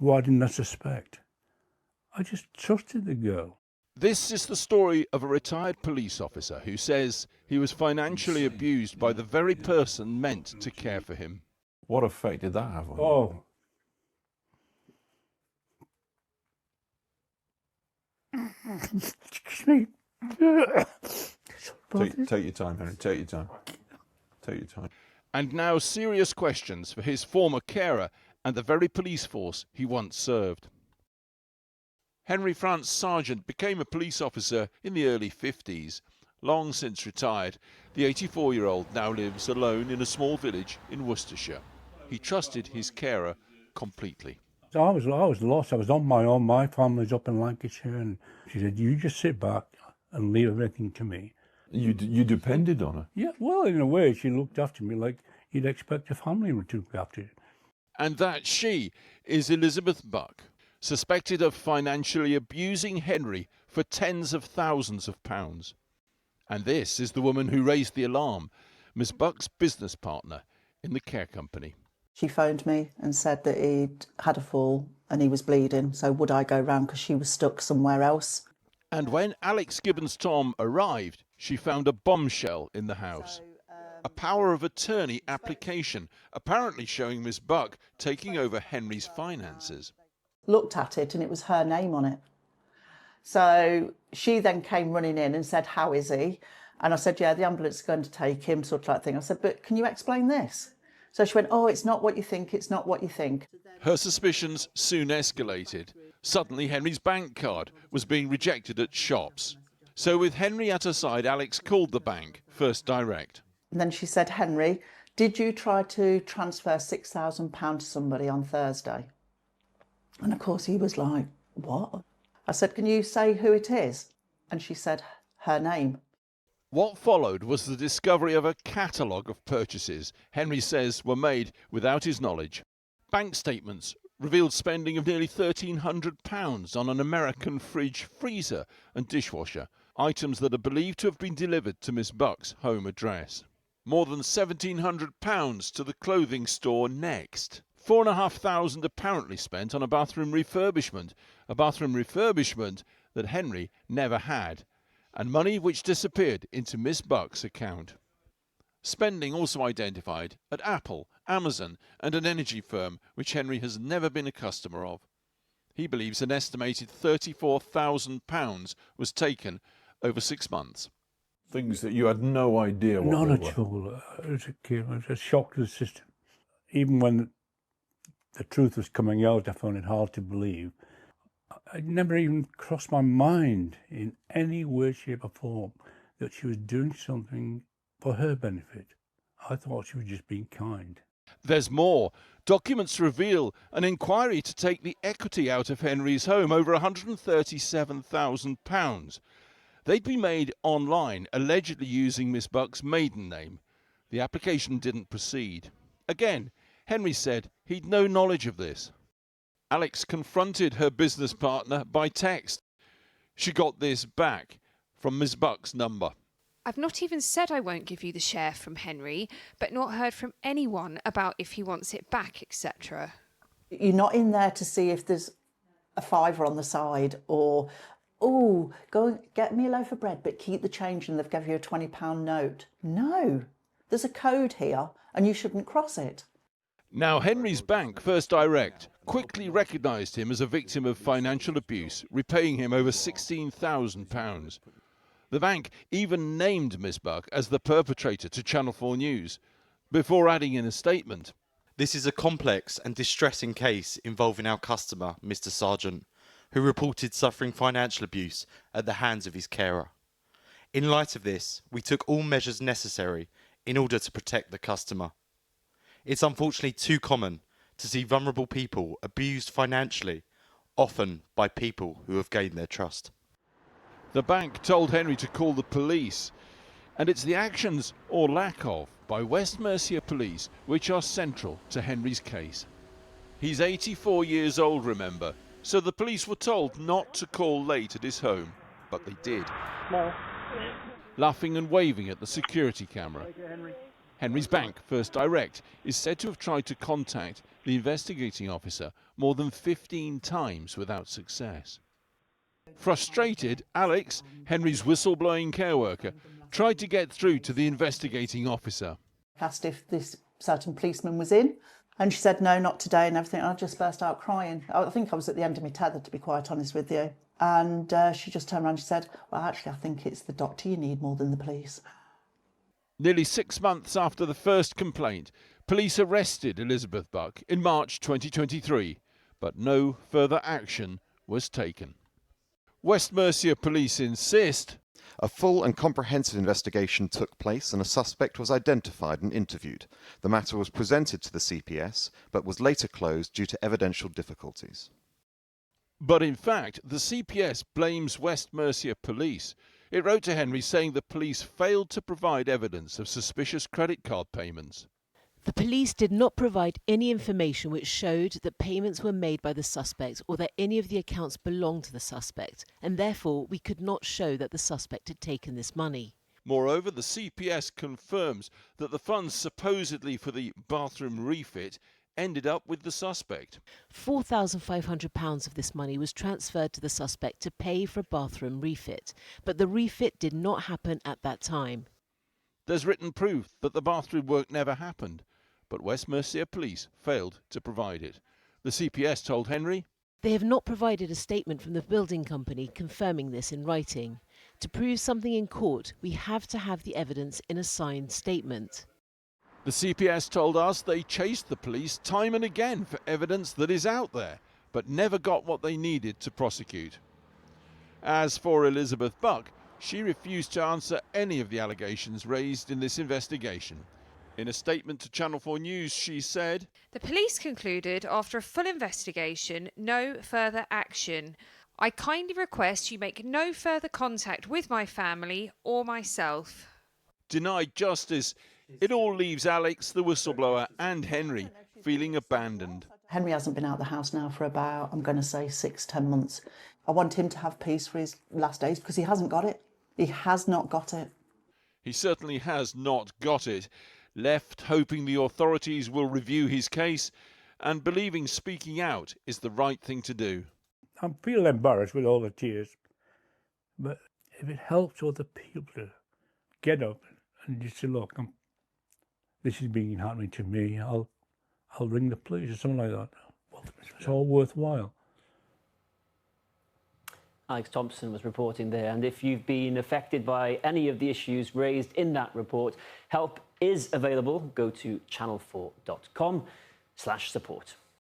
Why didn't I suspect? I just trusted the girl. This is the story of a retired police officer who says he was financially abused by the very person meant to care for him. What effect did that have on you? Oh. Excuse me. Take your time, Henry. Take your time. Take your time. And now serious questions for his former carer and the very police force he once served. Henry France-Sargeant became a police officer in the early 50s. Long since retired, the 84-year-old now lives alone in a small village in Worcestershire. He trusted his carer completely. So I was lost. I was on my own. My family's up in Lancashire, and she said, "You just sit back and leave everything to me." You depended on her? Yeah, well, in a way, she looked after me like you'd expect a family to look after you. And that she is Elizabeth Buck, suspected of financially abusing Henry for tens of thousands of pounds. And this is the woman who raised the alarm, Miss Buck's business partner in the care company. She phoned me and said that he'd had a fall and he was bleeding, so would I go round because she was stuck somewhere else. And when Alex Gibbons-Tom arrived, she found a bombshell in the house. A power of attorney application, apparently showing Miss Buck taking over Henry's finances. Looked at it and it was her name on it. So she then came running in and said, "How is he?" And I said, "Yeah, the ambulance is going to take him," sort of like thing. I said, "But can you explain this?" So she went, "Oh, it's not what you think, it's not what you think." Her suspicions soon escalated. Suddenly, Henry's bank card was being rejected at shops. So with Henry at her side, Alex called the bank, First Direct. And then she said, "Henry, did you try to transfer £6,000 to somebody on Thursday?" And of course he was like, "What?" I said, "Can you say who it is?" And she said, "Her name." What followed was the discovery of a catalogue of purchases Henry says were made without his knowledge. Bank statements revealed spending of nearly £1,300 on an American fridge, freezer and dishwasher, items that are believed to have been delivered to Miss Buck's home address. More than £1,700 to the clothing store Next. £4,500 apparently spent on a bathroom refurbishment that Henry never had, and money which disappeared into Miss Buck's account. Spending also identified at Apple, Amazon and an energy firm which Henry has never been a customer of. He believes an estimated £34,000 was taken over 6 months. Things that you had no idea what None they at were. all. As a kid, I was a shock to the system. Even when the truth was coming out, I found it hard to believe. It never even crossed my mind in any way, shape or form that she was doing something for her benefit. I thought she was just being kind. There's more. Documents reveal an inquiry to take the equity out of Henry's home, over £137,000. They'd be made online, allegedly using Miss Buck's maiden name. The application didn't proceed. Again, Henry said he'd no knowledge of this. Alex confronted her business partner by text. She got this back from Miss Buck's number. "I've not even said I won't give you the share from Henry, but not heard from anyone about if he wants it back, etc." You're not in there to see if there's a fiver on the side or, "Oh, go and get me a loaf of bread, but keep the change and they've given you a £20 note." No, there's a code here and you shouldn't cross it. Now, Henry's bank, First Direct, quickly recognised him as a victim of financial abuse, repaying him over £16,000. The bank even named Miss Buck as the perpetrator to Channel 4 News, before adding in a statement, "This is a complex and distressing case involving our customer, Mr. Sargeant, who reported suffering financial abuse at the hands of his carer. In light of this, we took all measures necessary in order to protect the customer. It's unfortunately too common to see vulnerable people abused financially, often by people who have gained their trust." The bank told Henry to call the police, and it's the actions, or lack of, by West Mercia police which are central to Henry's case. He's 84 years old, remember, so the police were told not to call late at his home, but they did. Laughing and waving at the security camera. Henry's bank, First Direct, is said to have tried to contact the investigating officer more than 15 times without success. Frustrated, Alex, Henry's whistleblowing care worker, tried to get through to the investigating officer. Asked if this certain policeman was in, and she said no, not today and everything. I just burst out crying. I think I was at the end of my tether, to be quite honest with you. And she just turned around and she said, well, actually, I think it's the doctor you need more than the police. Nearly 6 months after the first complaint, police arrested Elizabeth Buck in March 2023, but no further action was taken. West Mercia police insist a full and comprehensive investigation took place and a suspect was identified and interviewed. The matter was presented to the CPS, but was later closed due to evidential difficulties. But in fact, the CPS blames West Mercia police. It wrote to Henry saying the police failed to provide evidence of suspicious credit card payments. The police did not provide any information which showed that payments were made by the suspect or that any of the accounts belonged to the suspect, and therefore we could not show that the suspect had taken this money. Moreover, the CPS confirms that the funds supposedly for the bathroom refit ended up with the suspect. £4,500 of this money was transferred to the suspect to pay for a bathroom refit, but the refit did not happen at that time. There's written proof that the bathroom work never happened, but West Mercia police failed to provide it. The CPS told Henry, they have not provided a statement from the building company confirming this in writing. To prove something in court, we have to have the evidence in a signed statement. The CPS told us they chased the police time and again for evidence that is out there, but never got what they needed to prosecute. As for Elizabeth Buck, she refused to answer any of the allegations raised in this investigation. In a statement to Channel 4 News, she said, The police concluded after a full investigation, no further action. I kindly request you make no further contact with my family or myself. Denied justice, it all leaves Alex, the whistleblower, and Henry feeling abandoned. Henry hasn't been out the house now for about, I'm going to say, 6-10 months. I want him to have peace for his last days because he hasn't got it. He has not got it. He certainly has not got it. Left hoping the authorities will review his case and believing speaking out is the right thing to do. I feel embarrassed with all the tears, but if it helps other people to get up and just say, look, this is being happening to me, I'll ring the police or something like that. Well, it's all worthwhile. Alex Thompson was reporting there, and if you've been affected by any of the issues raised in that report, help is available. Go to channel4.com/support.